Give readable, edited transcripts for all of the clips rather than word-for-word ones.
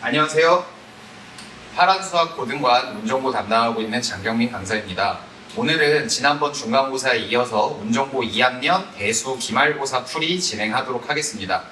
안녕하세요. 파란수학 고등관 운정보 담당하고 있는 장경민 강사입니다. 오늘은 지난번 중간고사에 이어서 운정보 2학년 대수 기말고사 풀이 진행하도록 하겠습니다.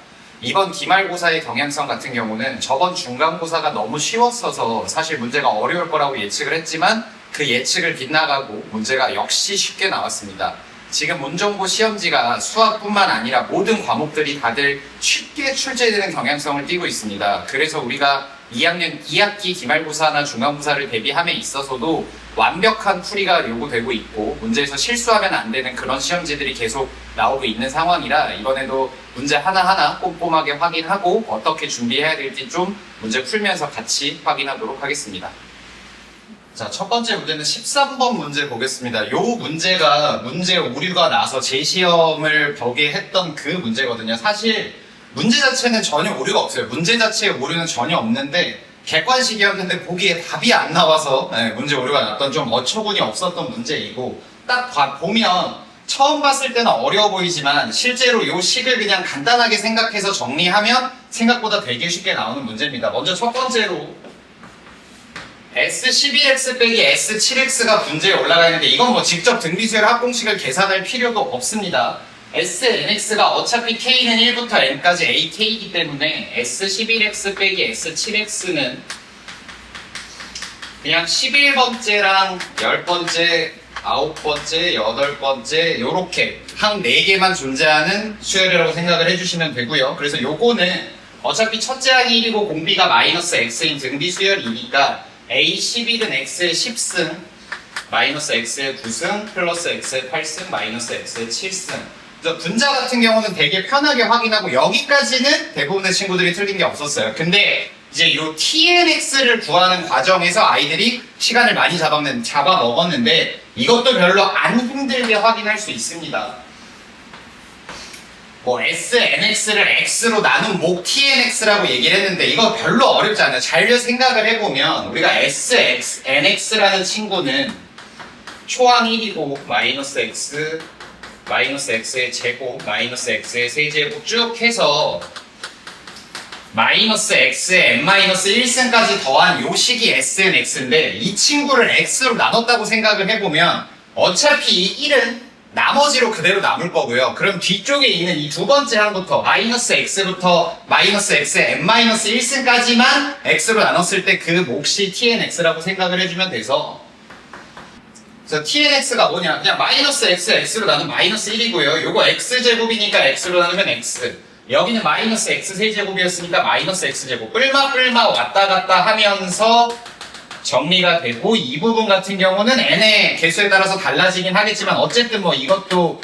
이번 기말고사의 경향성 같은 경우는 저번 중간고사가 너무 쉬웠어서 사실 문제가 어려울 거라고 예측을 했지만 그 예측을 빗나가고 문제가 역시 쉽게 나왔습니다. 지금 운정보 시험지가 수학뿐만 아니라 모든 과목들이 다들 쉽게 출제되는 경향성을 띠고 있습니다. 그래서 우리가 2학년 2학기 기말고사나 중간고사를 대비함에 있어서도 완벽한 풀이가 요구되고 있고 문제에서 실수하면 안 되는 그런 시험지들이 계속 나오고 있는 상황이라 이번에도 문제 하나하나 꼼꼼하게 확인하고 어떻게 준비해야 될지 좀 문제 풀면서 같이 확인하도록 하겠습니다. 자, 첫 번째 문제는 13번 문제 보겠습니다. 요 문제가 문제 오류가 나서 재시험을 보게 했던 그 문제거든요. 사실 문제 자체는 전혀 오류가 없어요. 문제 자체에 오류는 전혀 없는데 객관식이었는데 보기에 답이 안 나와서 문제 오류가 났던 좀 어처구니 없었던 문제이고 딱 보면 처음 봤을 때는 어려워 보이지만 실제로 요 식을 그냥 간단하게 생각해서 정리하면 생각보다 되게 쉽게 나오는 문제입니다. 먼저 첫 번째로 S11x 빼기 S7x가 문제에 올라가 있는데 이건 뭐 직접 등비수열 합공식을 계산할 필요도 없습니다. SNX가 어차피 K는 1부터 N까지 AK이기 때문에 S11x 빼기 S7x는 그냥 11번째랑 10번째, 9번째, 8번째 요렇게 한 4개만 존재하는 수열이라고 생각을 해주시면 되고요. 그래서 요거는 어차피 첫째 항이 1이고 공비가 마이너스 x인 등비수열이니까 A11은 x의 10승, 마이너스 x의 9승, 플러스 x의 8승, 마이너스 x의 7승. 분자 같은 경우는 되게 편하게 확인하고 여기까지는 대부분의 친구들이 틀린 게 없었어요. 근데 이제 이 TNX를 구하는 과정에서 아이들이 시간을 많이 잡아먹었는데 이것도 별로 안 힘들게 확인할 수 있습니다. 뭐 SNX를 X로 나눈 목 TNX라고 얘기를 했는데 이거 별로 어렵지 않아요. 잘 생각을 해보면 우리가 SNX라는 친구는 초항 1이고 마이너스 X, 마이너스 X의 제곱, 마이너스 X의 세제곱 쭉 해서 마이너스 X의 N-1승까지 더한 요 식이 SNX인데 이 친구를 X로 나눴다고 생각을 해보면 어차피 이 1은 나머지로 그대로 남을 거고요. 그럼 뒤쪽에 있는 이 두 번째 항부터 마이너스 x부터 마이너스 x의 n-1승까지만 x로 나눴을 때 그 몫이 tnx라고 생각을 해주면 돼서 그래서 tnx가 뭐냐 그냥 마이너스 x로 나누면 마이너스 1이고요. 요거 x제곱이니까 x로 나누면 x 여기는 마이너스 x세제곱이었으니까 마이너스 x제곱 뿔마 왔다 갔다 하면서 정리가 되고 이 부분 같은 경우는 n의 개수에 따라서 달라지긴 하겠지만 어쨌든 뭐 이것도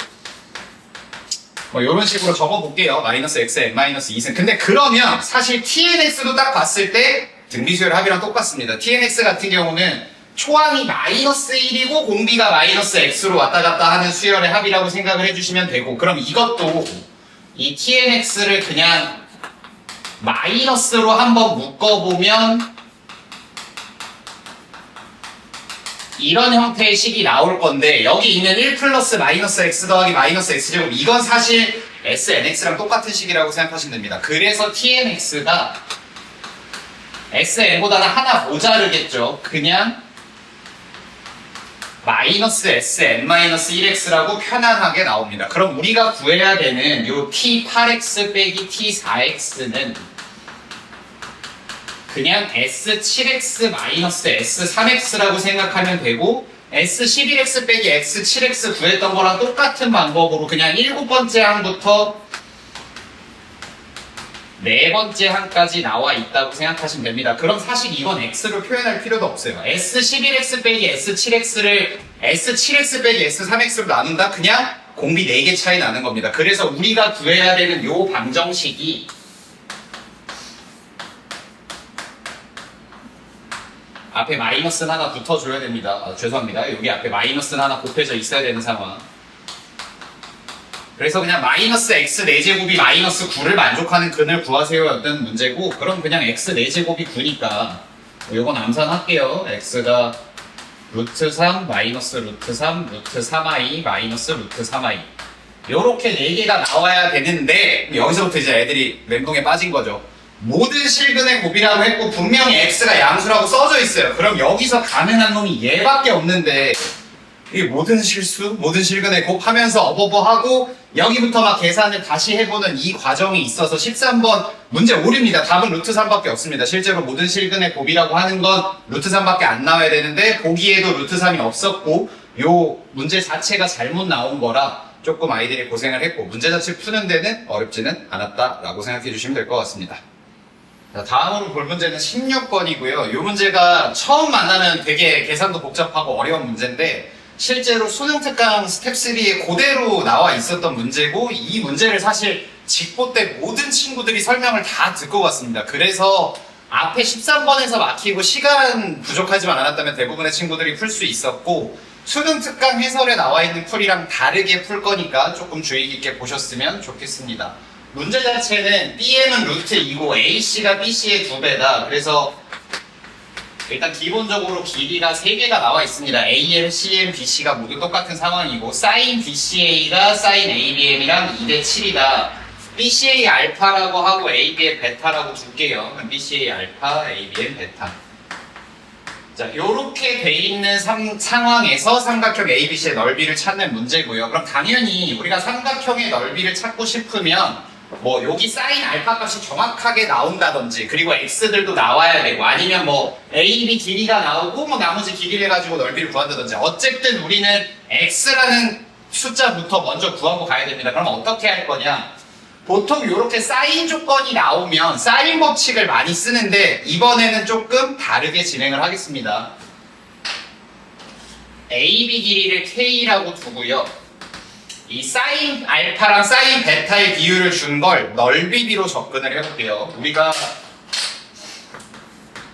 뭐 이런 식으로 적어볼게요. 마이너스 x의 n-2승. 근데 그러면 사실 tnx도 딱 봤을 때 등비수열 합이랑 똑같습니다. tnx 같은 경우는 초항이 마이너스 1이고 공비가 마이너스 x로 왔다 갔다 하는 수열의 합이라고 생각을 해주시면 되고 그럼 이것도 이 tnx를 그냥 마이너스로 한번 묶어보면 이런 형태의 식이 나올 건데 여기 있는 1 플러스 마이너스 x 더하기 마이너스 x제곱 이건 사실 SNX랑 똑같은 식이라고 생각하시면 됩니다. 그래서 TNX가 SN보다는 하나 모자르겠죠. 그냥 마이너스 SN-1x라고 편안하게 나옵니다. 그럼 우리가 구해야 되는 요 T8x 빼기 T4x는 그냥 S7x 마이너스 S3x라고 생각하면 되고 S11x 빼기 S7x 구했던 거랑 똑같은 방법으로 그냥 7번째 항부터 4번째 항까지 나와 있다고 생각하시면 됩니다. 그럼 사실 이건 x로 표현할 필요도 없어요. S11x 빼기 S7x를 S7x 빼기 S3x로 나눈다? 그냥 공비 4개 차이 나는 겁니다. 그래서 우리가 구해야 되는 요 방정식이 앞에 마이너스는 하나 붙어줘야 됩니다. 죄송합니다. 여기 앞에 마이너스는 하나 곱해져 있어야 되는 상황. 그래서 그냥 마이너스 x 4제곱이 마이너스 9를 만족하는 근을 구하세요 였던 문제고 그럼 그냥 x 4제곱이 9니까 이건 암산할게요. x가 루트 3, 마이너스 루트 3, 루트 3i, 마이너스 루트 3i 요렇게 4개가 나와야 되는데 여기서부터 이제 애들이 멘붕에 빠진 거죠. 모든 실근의 곱이라고 했고 분명히 x가 양수라고 써져 있어요. 그럼 여기서 가능한 놈이 얘밖에 없는데 이게 모든 실수, 모든 실근의 곱 하면서 어버버하고 여기부터 막 계산을 다시 해보는 이 과정이 있어서 13번 문제 오류입니다. 답은 루트 3밖에 없습니다. 실제로 모든 실근의 곱이라고 하는 건 루트 3밖에 안 나와야 되는데 보기에도 루트 3이 없었고 요 문제 자체가 잘못 나온 거라 조금 아이들이 고생을 했고 문제 자체 푸는 데는 어렵지는 않았다라고 생각해 주시면 될 것 같습니다. 자, 다음으로 볼 문제는 16번이고요. 이 문제가 처음 만나면 되게 계산도 복잡하고 어려운 문제인데 실제로 수능 특강 스텝 3에 그대로 나와 있었던 문제고 이 문제를 사실 직보 때 모든 친구들이 설명을 다 듣고 갔습니다. 그래서 앞에 13번에서 막히고 시간 부족하지만 않았다면 대부분의 친구들이 풀 수 있었고 수능 특강 해설에 나와 있는 풀이랑 다르게 풀 거니까 조금 주의 깊게 보셨으면 좋겠습니다. 문제 자체는 BM은 루트 2고 AC가 BC의 2배다. 그래서 일단 기본적으로 길이가 3개가 나와 있습니다. AM, CM, BC가 모두 똑같은 상황이고 sin BCA가 sin ABM이랑 2대 7이다. BCA 알파라고 하고 ABM 베타라고 둘게요. BCA 알파, ABM 베타. 자, 요렇게 돼 있는 상황에서 삼각형 ABC의 넓이를 찾는 문제고요. 그럼 당연히 우리가 삼각형의 넓이를 찾고 싶으면 뭐 여기 사인 알파 값이 정확하게 나온다든지 그리고 x들도 나와야 되고 아니면 뭐 a, b 길이가 나오고 뭐 나머지 길이를 가지고 넓이를 구한다든지 어쨌든 우리는 x라는 숫자부터 먼저 구하고 가야 됩니다. 그럼 어떻게 할 거냐? 보통 이렇게 사인 조건이 나오면 사인 법칙을 많이 쓰는데 이번에는 조금 다르게 진행을 하겠습니다. a, b 길이를 k라고 두고요. 이 사인 알파랑 사인 베타의 비율을 준 걸 넓이비로 접근을 해볼게요. 우리가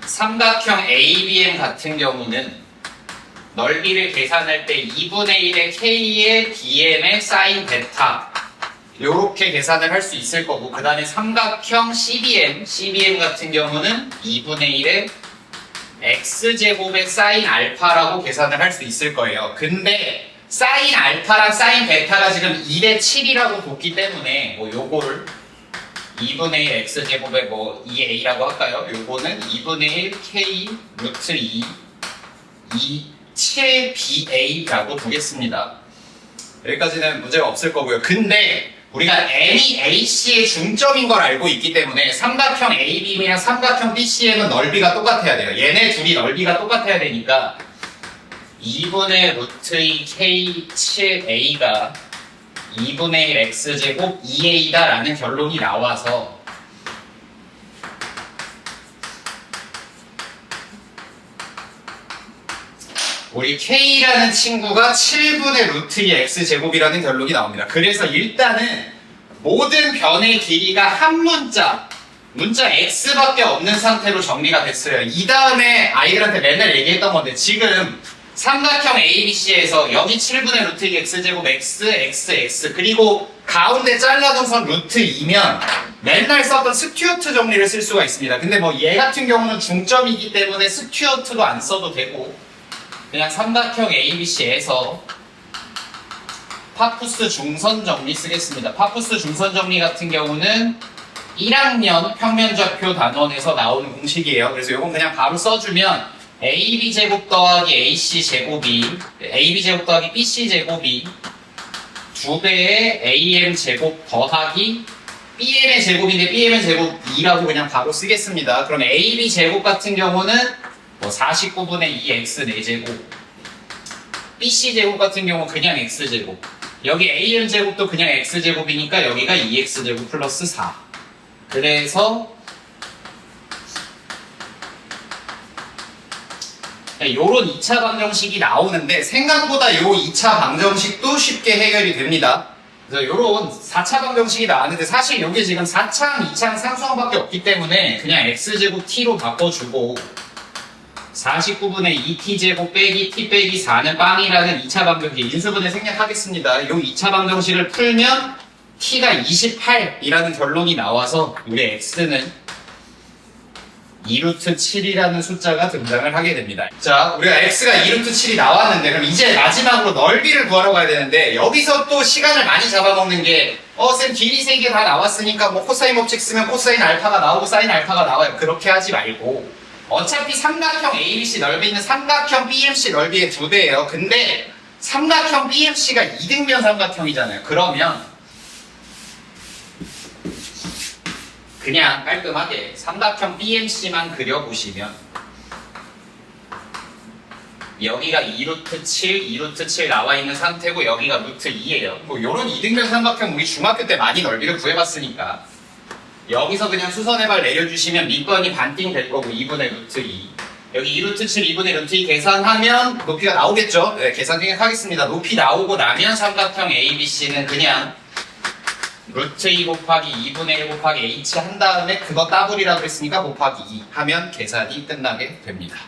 삼각형 ABM 같은 경우는 넓이를 계산할 때 2분의 1의 K의 BM의 사인 베타 요렇게 계산을 할 수 있을 거고 그 다음에 삼각형 CBM 같은 경우는 2분의 1의 X제곱의 사인 알파라고 계산을 할 수 있을 거예요. 근데 사인 알파랑 사인 베타가 지금 2대 7이라고 뒀기 때문에 뭐 요거를 2분의 1 x제곱에 뭐 2a라고 할까요? 요거는 2분의 1 k 루트 2 7ba라고 두겠습니다. 여기까지는 문제가 없을 거고요. 근데 우리가 n이 ac의 중점인 걸 알고 있기 때문에 삼각형 ABM이랑 삼각형 BCM은 넓이가 똑같아야 돼요. 얘네 둘이 넓이가 똑같아야 되니까 2분의 루트 2 k 7a가 2분의 1 x제곱 2a다 라는 결론이 나와서 우리 k라는 친구가 7분의 루트 2 x제곱이라는 결론이 나옵니다. 그래서 일단은 모든 변의 길이가 한 문자 x밖에 없는 상태로 정리가 됐어요. 이 다음에 아이들한테 맨날 얘기했던 건데 지금 삼각형 ABC에서 여기 7분의 루트 2 x제곱 x 그리고 가운데 잘라둔 선 루트 2면 맨날 썼던 스튜어트 정리를 쓸 수가 있습니다. 근데 뭐 얘 같은 경우는 중점이기 때문에 스튜어트도 안 써도 되고 그냥 삼각형 ABC에서 파푸스 중선 정리 쓰겠습니다. 파푸스 중선 정리 같은 경우는 1학년 평면좌표 단원에서 나오는 공식이에요. 그래서 이건 그냥 바로 써주면 AB제곱 더하기 AC제곱이 AB제곱 더하기 BC제곱이 2배의 AM제곱 더하기 BM의 제곱인데 BM의 제곱 2라고 그냥 바로 쓰겠습니다. 그럼 AB제곱 같은 경우는 뭐 49분의 2x 4제곱 BC제곱 같은 경우 그냥 x제곱 여기 AM제곱도 그냥 x제곱이니까 여기가 2x제곱 플러스 4 그래서 요런 2차 방정식이 나오는데 생각보다 요 2차 방정식도 쉽게 해결이 됩니다. 그래서 요런 4차 방정식이 나왔는데 사실 여기 지금 4창, 2창 상수항밖에 없기 때문에 그냥 x제곱 t로 바꿔주고 49분의 2t제곱 빼기 t 빼기 4는 빵이라는 2차 방정식 인수분해 생략하겠습니다. 요 2차 방정식을 풀면 t가 28이라는 결론이 나와서 우리 x는 2루트 7이라는 숫자가 등장을 하게 됩니다. 자, 우리가 x가 2루트 7이 나왔는데 그럼 이제 마지막으로 넓이를 구하러 가야 되는데 여기서 또 시간을 많이 잡아먹는 게 쌤 길이 3개 다 나왔으니까 뭐 코사인 법칙 쓰면 코사인 알파가 나오고 사인 알파가 나와요. 그렇게 하지 말고 어차피 삼각형 ABC 넓이 있는 삼각형 BMC 넓이의 2배예요. 근데 삼각형 BMC가 이등변 삼각형이잖아요. 그러면 그냥 깔끔하게 삼각형 BMC만 그려보시면 여기가 2루트 7, 2루트 7 나와 있는 상태고 여기가 루트 2예요. 뭐 이런 이등변 삼각형 우리 중학교 때 많이 넓이를 구해봤으니까 여기서 그냥 수선의 발 내려주시면 밑번이 반띵 될 거고 2분의 루트 2 여기 2루트 7, 2분의 루트 2 계산하면 높이가 나오겠죠? 네, 계산 하겠습니다. 높이 나오고 나면 삼각형 ABC는 그냥 루트 2 곱하기 2분의 1 곱하기 H 한 다음에 그거 따블이라고 했으니까 곱하기 2 하면 계산이 끝나게 됩니다.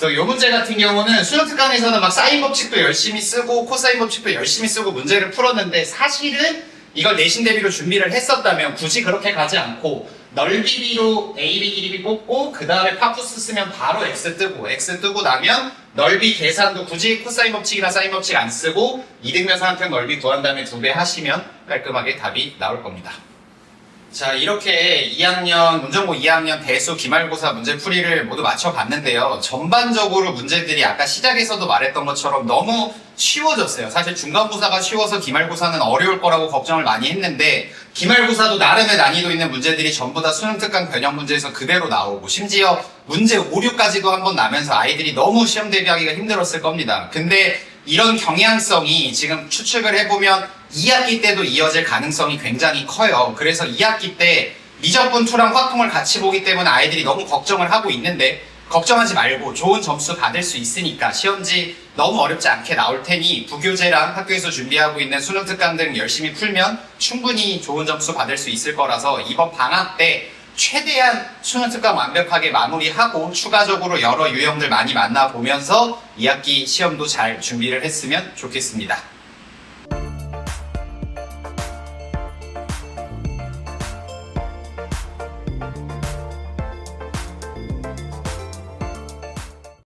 그래서 이 문제 같은 경우는 수능 특강에서는 막 사인 법칙도 열심히 쓰고 코사인 법칙도 열심히 쓰고 문제를 풀었는데 사실은 이걸 내신 대비로 준비를 했었다면 굳이 그렇게 가지 않고 넓이비로 AB 길이비 뽑고 그 다음에 파푸스 쓰면 바로 X 뜨고 나면 넓이 계산도 굳이 코사인 법칙이나 사인 법칙 안 쓰고 이등변 삼각형 넓이 구한 다음에 2배 하시면 깔끔하게 답이 나올 겁니다. 자, 이렇게 2학년, 문정고 2학년 대수 기말고사 문제풀이를 모두 맞춰봤는데요. 전반적으로 문제들이 아까 시작에서도 말했던 것처럼 너무 쉬워졌어요. 사실 중간고사가 쉬워서 기말고사는 어려울 거라고 걱정을 많이 했는데 기말고사도 나름의 난이도 있는 문제들이 전부 다 수능특강 변형 문제에서 그대로 나오고 심지어 문제 오류까지도 한번 나면서 아이들이 너무 시험 대비하기가 힘들었을 겁니다. 근데 이런 경향성이 지금 추측을 해보면 2학기 때도 이어질 가능성이 굉장히 커요. 그래서 2학기 때 미적분 2랑 확통을 같이 보기 때문에 아이들이 너무 걱정을 하고 있는데 걱정하지 말고 좋은 점수 받을 수 있으니까 시험지 너무 어렵지 않게 나올 테니 부교재랑 학교에서 준비하고 있는 수능 특강 등 열심히 풀면 충분히 좋은 점수 받을 수 있을 거라서 이번 방학 때 최대한 수능 특강 완벽하게 마무리하고 추가적으로 여러 유형들 많이 만나보면서 2학기 시험도 잘 준비를 했으면 좋겠습니다.